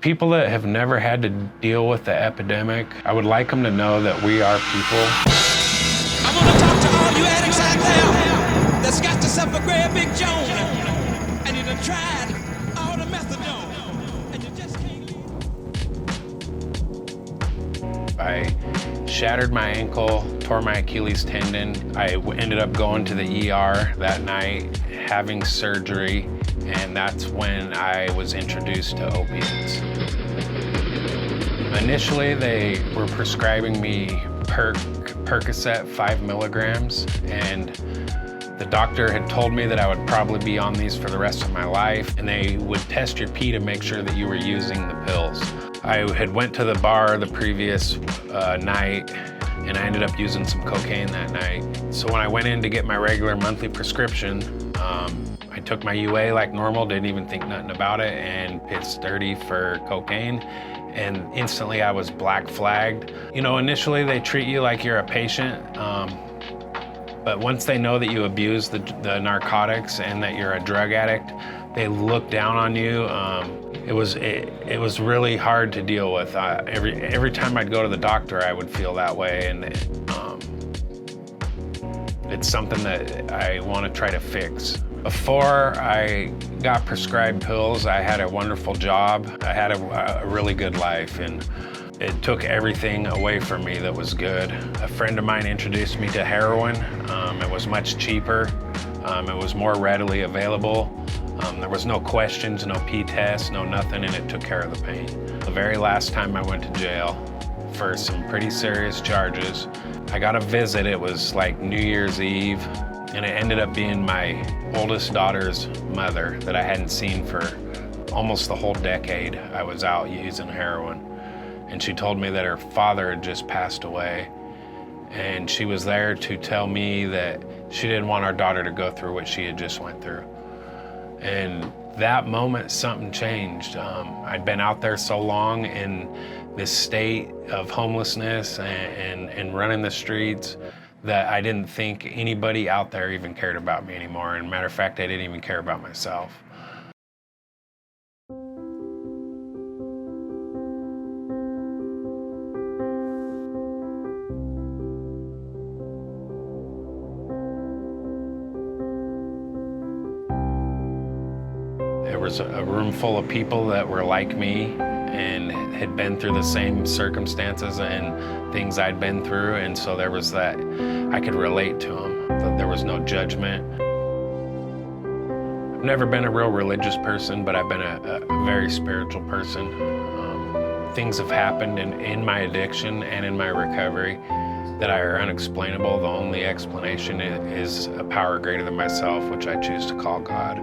People that have never had to deal with the epidemic, I would like them to know that we are people. I want to talk to all you addicts out there that's got yourself a great big Joan and you done tried all the methadone and you just can't. I shattered my ankle, tore my Achilles tendon. I ended up going to the ER that night, having surgery, and that's when I was introduced to opiates. Initially, they were prescribing me Percocet 5 milligrams, and the doctor had told me that I would probably be on these for the rest of my life, and they would test your pee to make sure that you were using the pills. I had went to the bar the previous night, and I ended up using some cocaine that night. So when I went in to get my regular monthly prescription, I took my UA like normal, didn't even think nothing about it, and it's dirty for cocaine. And instantly I was black flagged. You know, initially they treat you like you're a patient, but once they know that you abuse the narcotics and that you're a drug addict, they look down on you. It was really hard to deal with. Every time I'd go to the doctor, I would feel that way, and it's something that I want to try to fix. Before I got prescribed pills, I had a wonderful job. I had a really good life, and it took everything away from me that was good. A friend of mine introduced me to heroin. It was much cheaper. It was more readily available. There was no questions, no P-tests, no nothing, and it took care of the pain. The very last time I went to jail for some pretty serious charges, I got a visit. It was like New Year's Eve, and it ended up being my oldest daughter's mother that I hadn't seen for almost the whole decade. I was out using heroin, and she told me that her father had just passed away, and she was there to tell me that she didn't want our daughter to go through what she had just went through. And that moment, something changed. I'd been out there so long in this state of homelessness and running the streets that I didn't think anybody out there even cared about me anymore. And matter of fact, I didn't even care about myself. There was a room full of people that were like me and had been through the same circumstances and things I'd been through, and so there was that, I could relate to them. There was no judgment. I've never been a real religious person, but I've been a very spiritual person. Things have happened in my addiction and in my recovery that are unexplainable. The only explanation is a power greater than myself, which I choose to call God.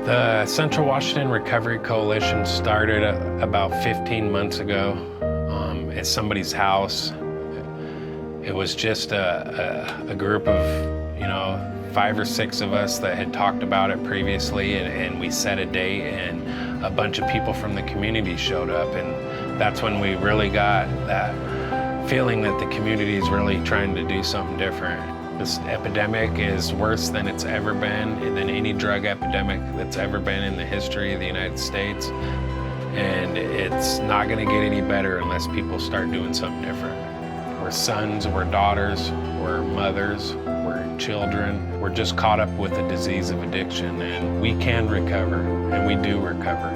The Central Washington Recovery Coalition started about 15 months ago at somebody's house. It was just a group of, 5 or 6 of us that had talked about it previously, and we set a date, and a bunch of people from the community showed up, and that's when we really got that feeling that the community is really trying to do something different. This epidemic is worse than it's ever been, than any drug epidemic that's ever been in the history of the United States. And it's not gonna get any better unless people start doing something different. We're sons, we're daughters, we're mothers, we're children. We're just caught up with the disease of addiction, and we can recover, and we do recover.